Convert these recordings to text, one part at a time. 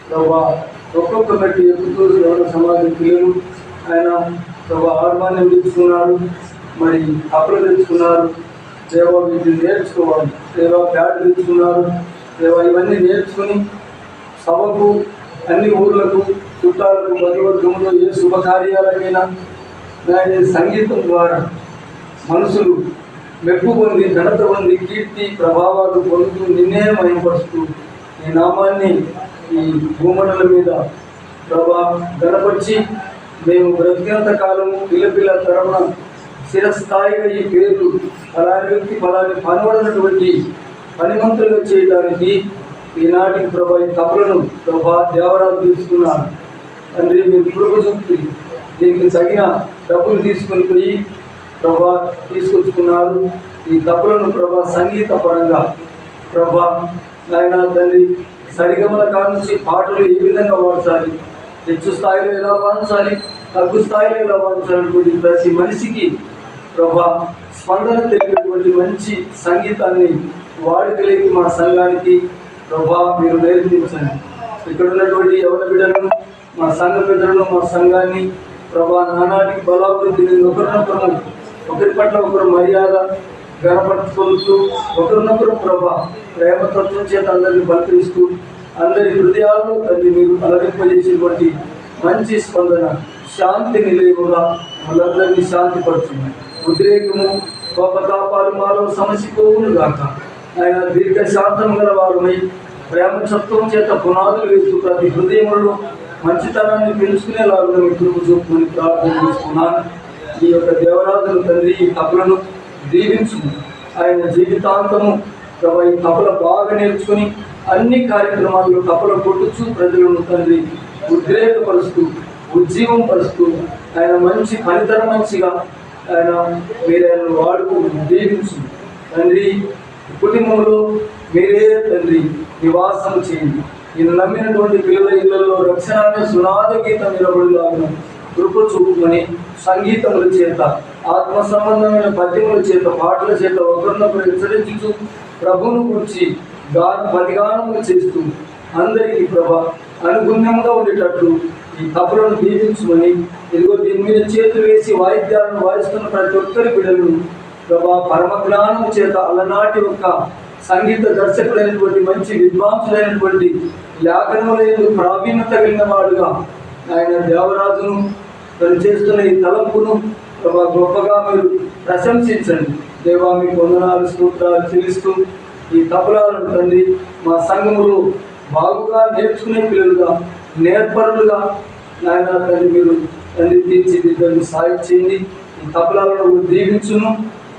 ప్రభా ఒక్కొక్క బట్టి ఎక్కుతూ యవన సమాజం పిల్లలు ఆయన ప్రభా హార్మోనియం తెచ్చుకున్నారు, మరి అప్పులు తెచ్చుకున్నారు. దేవా వీటిని నేర్చుకోవాలి. దేవా బ్యాట్ తెచ్చుకున్నారు. దేవా ఇవన్నీ నేర్చుకుని సభకు, అన్ని ఊర్లకు, చుట్టాలకు, బంధువర్గంలో ఏ శుభకార్యాలకైనా సంగీతం ద్వారా మనుషులు మెప్పు పొంది, ఘనత పొంది, కీర్తి ప్రభావాలు పొందుతూ నిన్నే మయంపరుస్తూ ఈ నామాన్ని ఈ భూమండల మీద ప్రభా గణపరిచి మేము బ్రతికినంత కాలము పిల్ల తరమున స్థిరస్థాయిగా ఈ పేర్లు ఫలాని వ్యక్తి ఫలాన్ని పనబడినటువంటి పనిమంతులుగా చేయడానికి ఈనాటికి ప్రభా ఈ తప్పులను ప్రభా దేవరాలు తీసుకున్నాను. తండ్రి మీరు కృప చూపి దీనికి తగిన డబ్బులు తీసుకొని పోయి ప్రభా తీసుకొచ్చుకున్నారు. ఈ తప్పులను ప్రభా సంగీత పరంగా ప్రభా నాయన తండ్రి సరిగమల కానుంచి పాటలు ఏ విధంగా వాడచాలి, హెచ్చు స్థాయిలో ఎలా వాంచాలి, తగ్గు స్థాయిలో ఎలా వాంచాలనుకుంటే ప్రతి మనిషికి ప్రభా స్పందన తెలిపినటువంటి మంచి సంగీతాన్ని వాడుకలేకి మా సంఘానికి ప్రభా మీరు నేర్పించండి. ఇక్కడ ఉన్నటువంటి యవన బిడ్డలను, మా సంఘ బిడ్డలను, మా సంఘాన్ని ప్రభా నానాటికి బలాభివృద్ధి ఒకరినొకరు, ఒకరి పట్ల ఒకరు మర్యాద గణపరుచుకుంటూ ఒకరినొకరు ప్రభా ప్రేమతత్వం చేత అందరినీ బలపరుస్తూ అందరి హృదయాలను తల్లి మీరు అలరింపజేసేటువంటి మంచి స్పందన, శాంతి నిలయముగా వాళ్ళందరినీ శాంతిపరుచుంది. ఉద్రేకము, కోపతాపాలు మాలో సమసిపోవును గాక. ఆయన దీర్ఘశాంతం గల వారుమై ప్రేమ సత్వం చేత పునాదులు వేస్తూ ప్రతి హృదయంలో మంచితనాన్ని పెంచుకునేలాగా మీ కృప చూపుకొని ప్రార్థన చేసుకున్నాను. ఈ యొక్క దేవరాజును తండ్రి ఈ తప్పులను దీవించు. ఆయన జీవితాంతము ప్రభా ఈ తప్పుల బాగా నేర్చుకుని అన్ని కార్యక్రమాల్లో తప్పులు కొట్టుచు ప్రజలను తండ్రి ఉద్రేకపరుస్తూ ఉజ్జీవం పరుస్తూ ఆయన మంచి పనితన మంచిగా ఆయన మీరే వాడుకు దీవించు తండ్రి. కుటుంబంలో మీరే తండ్రి నివాసం చేయండి. నేను నమ్మినటువంటి పిల్లల ఇళ్లలో రక్షణ సునాద గీతం నిలబడిలాగా కృప చూపుకొని సంగీతముల చేత, ఆత్మ సంబంధమైన పద్యముల చేత, పాటల చేత ఒకరినొకరు హెచ్చరించుతూ ప్రభువును గురించి బలిగానములు చేస్తూ అందరికీ ప్రభా అనుగుణ్యంగా ఉండేటట్లు ఈ తప్పులను దీవించుకొని ఇదిగో దీని మీద చేతులు వేసి వాయిద్యాలను వాయిస్తున్న ప్రతి ఒక్కరి బిడ్డలను ప్రభా పరమ జ్ఞానం చేత అలనాటి యొక్క సంగీత దర్శకులైనటువంటి మంచి విద్వాంసులైనటువంటి లేఖనములైన ప్రావీణ్యత కలిగిన వాడుగా ఆయన దేవరాజును తను చేస్తున్న ఈ తలంపును ప్రభా గొప్పగా మీరు ప్రశంసించండి. దేవా మీ వందనాలు స్తోత్రాలు చెల్లిస్తూ ఈ తబలాలను తండ్రి మా సంఘములు బాగుగా నేర్చుకునే పిల్లలుగా, నేర్పరులుగా నాయన తండ్రి మీరు తండ్రి తీర్చిదిద్దరిని సాయం చేయండి. ఈ తబలాలను దీవించును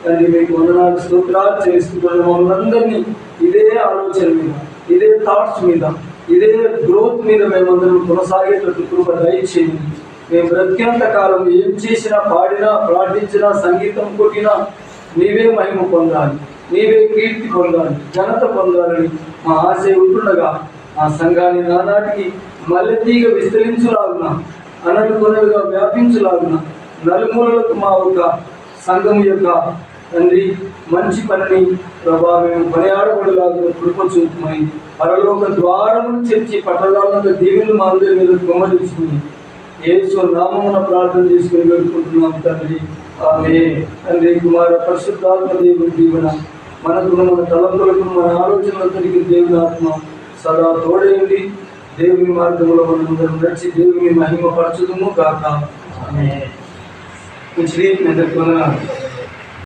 తండ్రి. మీకు వందనాలు స్తోత్రాలు చెల్లిస్తున్న మమ్మల్ని ఇదే ఆలోచన మీద, ఇదే థాట్స్ మీద, ఇదే గ్రోత్ మీద మేమందరం కొనసాగేటట్టు కృప దయచేయండి. మేము బ్రతికినంత కాలం ఏం చేసినా, పాడినా, ప్రార్థించినా, సంగీతం కొట్టినా నీవే మహిమ పొందాలి, నీవే కీర్తి పొందాలి, ఘనత పొందాలని మా ఆశ ఉంటుండగా ఆ సంఘాన్ని నానాటికి మల్లెతీగ విస్తరించులాగున, అననుకున్నవిగా వ్యాపించులాగున, నలుమూలలకు మా యొక్క సంఘం యొక్క తండ్రి మంచి పనిని ప్రభా మేము పనియాడబడిలాగా కృప చూపుమని పరలోక ద్వారమును తెచ్చి పట్టణాలను దీవులు మా అందరి మీద గుమ్మరించుకుని యేసు నామమున ప్రార్థన చేసుకుని వేడుకుంటున్నాం తండ్రి. ఆమేన్. తండ్రి, కుమార పరిశుద్ధాత్మ దేవుని దీవెన మనకు, మన తలంపులకు, మన ఆలోచనలకి దేవుని ఆత్మ సదా తోడేయండి. దేవుని మార్గంలో మనందరం నడిచి దేవుని మహిమ పరచుదుము గాక. ఆమేన్. శ్రీ